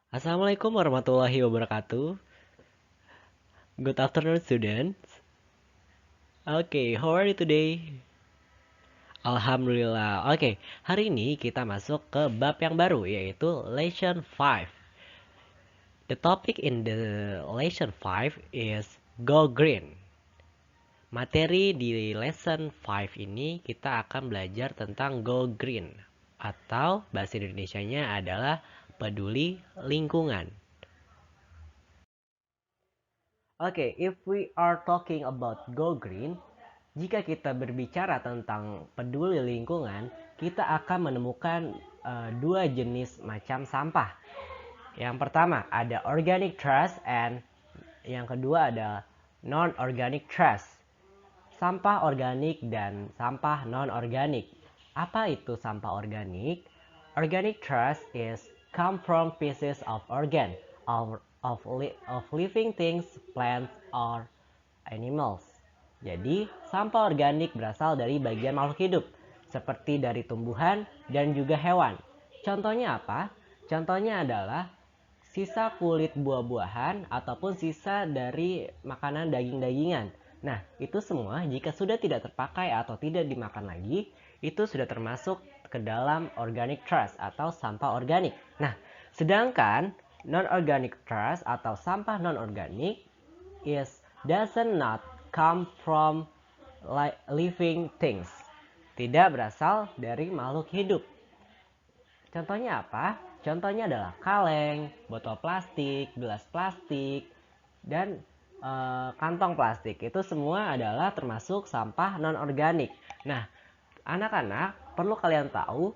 Assalamualaikum warahmatullahi wabarakatuh. Good afternoon, students. Okay, how are you today? Alhamdulillah. Oke, hari ini kita masuk ke bab yang baru, yaitu Lesson 5. The topic in the Lesson 5 is Go Green. Materi di Lesson 5 ini kita akan belajar tentang Go Green, atau bahasa Indonesianya adalah peduli lingkungan. Oke, if we are talking about go green, jika kita berbicara tentang peduli lingkungan, kita akan menemukan dua jenis macam sampah. Yang pertama ada organic trash and yang kedua ada non-organic trash. Sampah organik dan sampah non-organik. Apa itu sampah organik? Organic trash is come from pieces of organ of living things, plants or animals. Jadi, sampah organik berasal dari bagian makhluk hidup, seperti dari tumbuhan dan juga hewan. Contohnya apa? Contohnya adalah sisa kulit buah-buahan ataupun sisa dari makanan daging-dagingan. Nah, itu semua jika sudah tidak terpakai atau tidak dimakan lagi, itu sudah termasuk ke dalam organic trash atau sampah organik. Nah, sedangkan non-organic trash atau sampah non-organik is doesn't not come from living things. Tidak berasal dari makhluk hidup. Contohnya apa? Contohnya adalah kaleng, botol plastik, gelas plastik, dan kantong plastik. Itu semua adalah termasuk sampah non-organik. Nah, anak-anak perlu kalian tahu,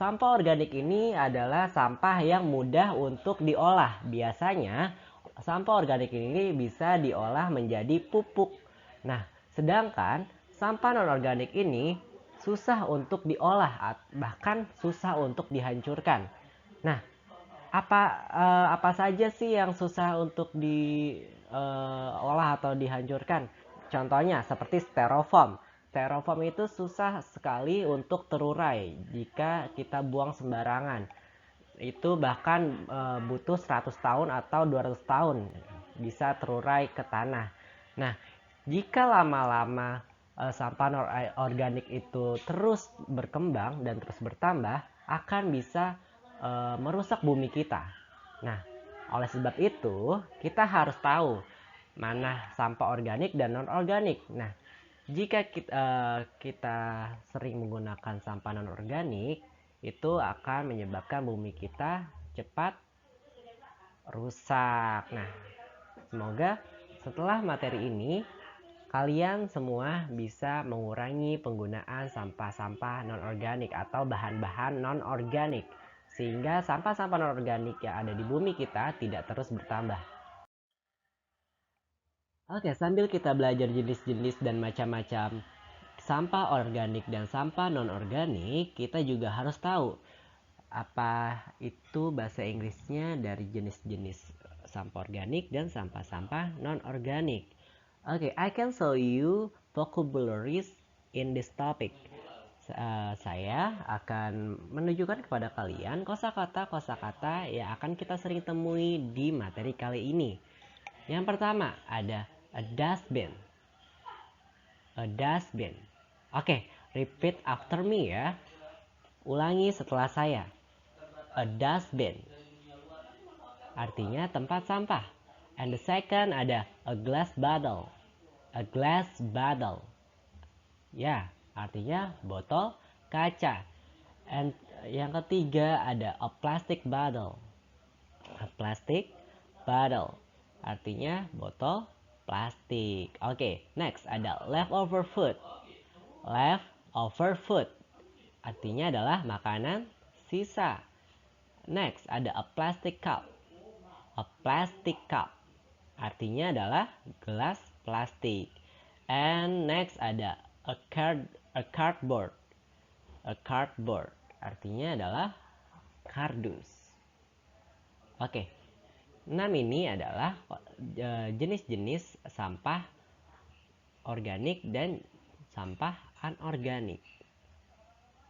sampah organik ini adalah sampah yang mudah untuk diolah. Biasanya, sampah organik ini bisa diolah menjadi pupuk. Nah, sedangkan sampah non-organik ini susah untuk diolah, bahkan susah untuk dihancurkan. Nah, apa saja sih yang susah untuk diolah atau dihancurkan? Contohnya seperti styrofoam. Styrofoam itu susah sekali untuk terurai jika kita buang sembarangan. Itu bahkan butuh 100 tahun atau 200 tahun bisa terurai ke tanah. Nah, jika lama-lama sampah organik itu terus berkembang dan terus bertambah, akan bisa merusak bumi kita. Nah, oleh sebab itu, kita harus tahu mana sampah organik dan non-organik. Nah, jika kita sering menggunakan sampah non-organik, itu akan menyebabkan bumi kita cepat rusak. Nah, semoga setelah materi ini kalian semua bisa mengurangi penggunaan sampah-sampah non-organik atau bahan-bahan non-organik sehingga sampah-sampah non-organik yang ada di bumi kita tidak terus bertambah. Oke, sambil kita belajar jenis-jenis dan macam-macam sampah organik dan sampah non-organik, kita juga harus tahu apa itu bahasa Inggrisnya dari jenis-jenis sampah organik dan sampah-sampah non-organik. Okay, I can show you vocabularies in this topic. Saya akan menunjukkan kepada kalian kosakata-kosakata yang akan kita sering temui di materi kali ini. Yang pertama ada a dustbin. A dustbin. Oke, repeat after me ya. Ulangi setelah saya. A dustbin. Artinya tempat sampah. And the second ada a glass bottle. A glass bottle. Ya, artinya botol kaca. And yang ketiga ada a plastic bottle. A plastic bottle. Artinya botol plastik. Oke, next ada leftover food. Leftover food. Artinya adalah makanan sisa. Next ada a plastic cup. A plastic cup. Artinya adalah gelas plastik. And next ada a cardboard. A cardboard. Artinya adalah kardus. Oke. 6 ini adalah jenis-jenis sampah organik dan sampah anorganik.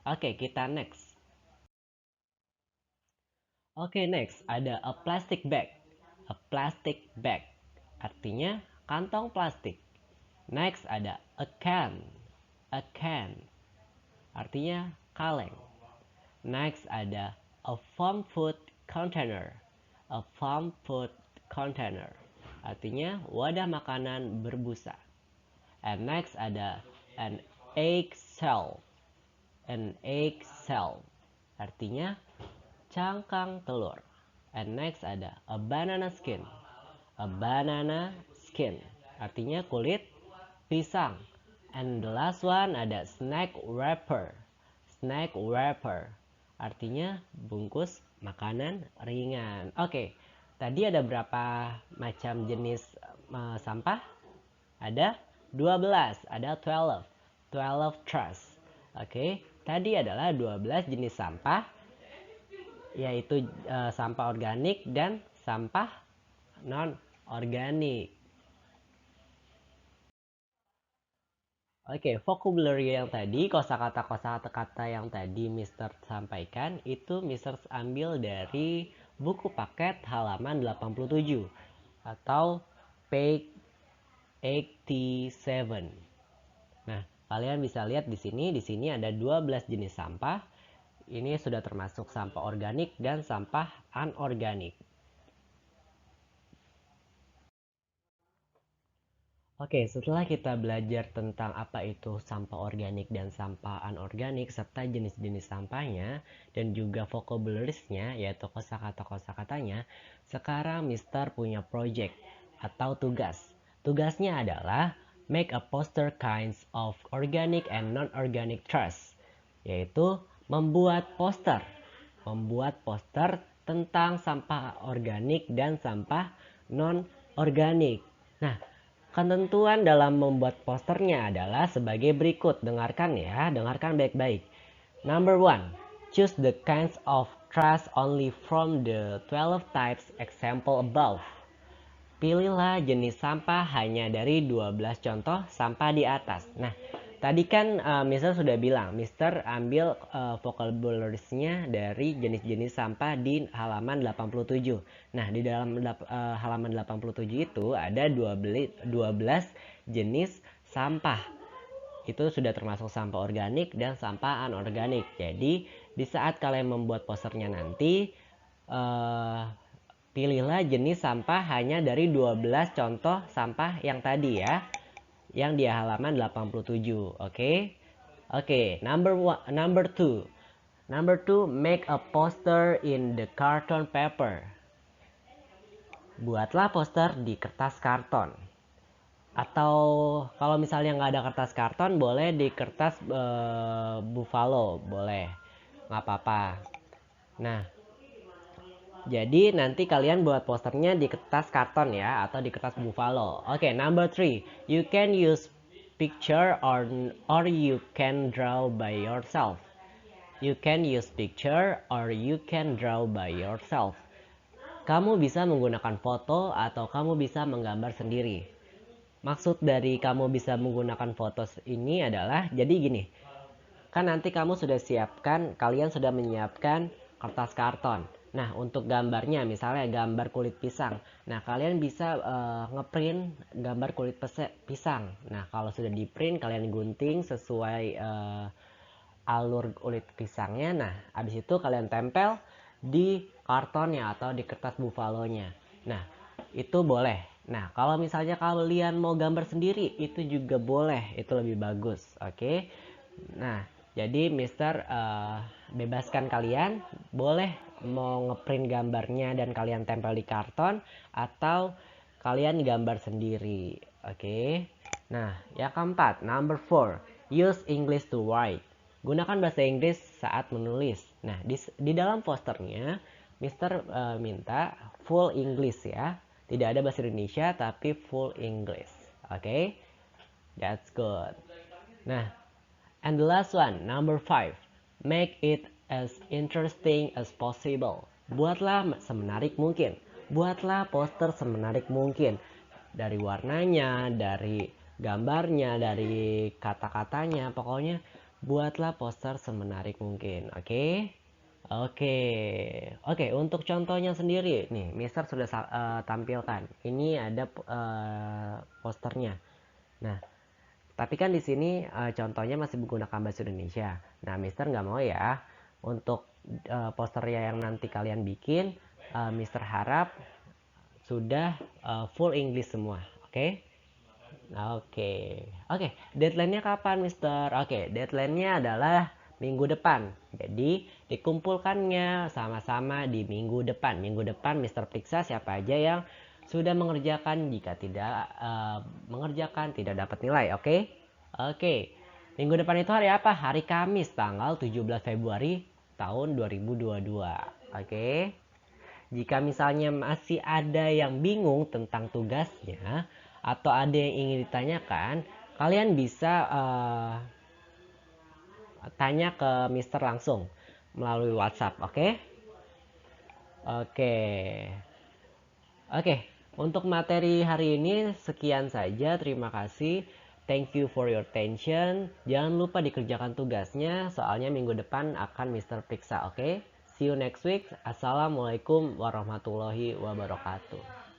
Oke, kita next. Oke, next ada a plastic bag. A plastic bag artinya kantong plastik. Next ada a can. A can artinya kaleng. Next ada a farm food container. A farm food container artinya wadah makanan berbusa. And next ada an egg shell. An egg shell artinya cangkang telur. And next ada a banana skin. A banana skin artinya kulit pisang. And the last one ada snack wrapper. Snack wrapper artinya bungkus makanan ringan. Oke, tadi ada berapa macam jenis sampah? Ada 12, ada 12. 12 trash. Oke, tadi adalah 12 jenis sampah, yaitu sampah organik dan sampah non organik. Oke, vocabulary yang tadi, kosakata yang tadi Mister sampaikan, itu Mister ambil dari buku paket halaman 87 atau page 87. Nah, kalian bisa lihat di sini ada 12 jenis sampah. Ini sudah termasuk sampah organik dan sampah anorganik. Oke, setelah kita belajar tentang apa itu sampah organik dan sampah anorganik serta jenis-jenis sampahnya dan juga vocabularies-nya yaitu kosakata-kosakatanya, sekarang Mister punya project atau tugas. Tugasnya adalah make a poster kinds of organic and non-organic trash, yaitu membuat poster tentang sampah organik dan sampah non-organik. Nah, ketentuan dalam membuat posternya adalah sebagai berikut. Dengarkan ya, dengarkan baik-baik. Number 1. Choose the kinds of trash only from the 12 types example above. Pilihlah jenis sampah hanya dari 12 contoh sampah di atas. Nah, tadi kan Mister sudah bilang, Mister ambil vocabularies-nya dari jenis-jenis sampah di halaman 87. Nah, di dalam halaman 87 itu ada 12 jenis sampah. Itu sudah termasuk sampah organik dan sampah anorganik. Jadi, di saat kalian membuat posternya nanti, pilihlah jenis sampah hanya dari 12 contoh sampah yang tadi ya, yang di halaman 87. Oke. Oke, number 2. Number 2, make a poster in the carton paper. Buatlah poster di kertas karton. Atau kalau misalnya nggak ada kertas karton, boleh di kertas buffalo, boleh. Nggak apa-apa. Nah, jadi nanti kalian buat posternya di kertas karton ya, atau di kertas buffalo. Oke, number 3. You can use picture or you can draw by yourself. You can use picture or you can draw by yourself. Kamu bisa menggunakan foto atau kamu bisa menggambar sendiri. Maksud dari kamu bisa menggunakan foto ini adalah, jadi gini. Kan nanti kamu sudah kalian sudah menyiapkan kertas karton. Nah, untuk gambarnya, misalnya gambar kulit pisang. Nah, kalian bisa ngeprint gambar kulit pisang. Nah, kalau sudah di print, kalian gunting sesuai alur kulit pisangnya. Nah, habis itu kalian tempel di kartonnya atau di kertas buffalo-nya. Nah, itu boleh. Nah, kalau misalnya kalian mau gambar sendiri, itu juga boleh. Itu lebih bagus. Oke. Nah, jadi Mister bebaskan kalian, boleh mau ngeprint gambarnya dan kalian tempel di karton atau kalian gambar sendiri. Oke. Nah, yang keempat, number 4, use English to write. Gunakan bahasa Inggris saat menulis. Nah, di dalam posternya Mister minta full English ya. Tidak ada bahasa Indonesia tapi full English. Oke. That's good. Nah, and the last one, number 5. Make it as interesting as possible. Buatlah semenarik mungkin. Buatlah poster semenarik mungkin. Dari warnanya, dari gambarnya, dari kata-katanya. Pokoknya buatlah poster semenarik mungkin. Oke? Oke, oke. Untuk contohnya sendiri, nih, Mister sudah tampilkan. Ini ada posternya. Nah, tapi kan di sini contohnya masih menggunakan bahasa Indonesia. Nah, Mister nggak mau ya untuk posternya yang nanti kalian bikin, Mister harap sudah full English semua. Oke? Oke, oke. Deadline-nya kapan, Mister? Oke, deadline-nya adalah minggu depan. Jadi, dikumpulkannya sama-sama di minggu depan. Minggu depan, Mister periksa siapa aja yang sudah mengerjakan. Jika tidak mengerjakan, tidak dapat nilai. Oke? Oke. Minggu depan itu hari apa? Hari Kamis, tanggal 17 Februari tahun 2022. Oke? Jika misalnya masih ada yang bingung tentang tugasnya atau ada yang ingin ditanyakan, kalian bisa tanya ke Mister langsung melalui WhatsApp, oke? Okay? Oke. Oke, untuk materi hari ini sekian saja. Terima kasih. Thank you for your attention. Jangan lupa dikerjakan tugasnya, soalnya minggu depan akan Mister periksa, oke? See you next week. Assalamualaikum warahmatullahi wabarakatuh.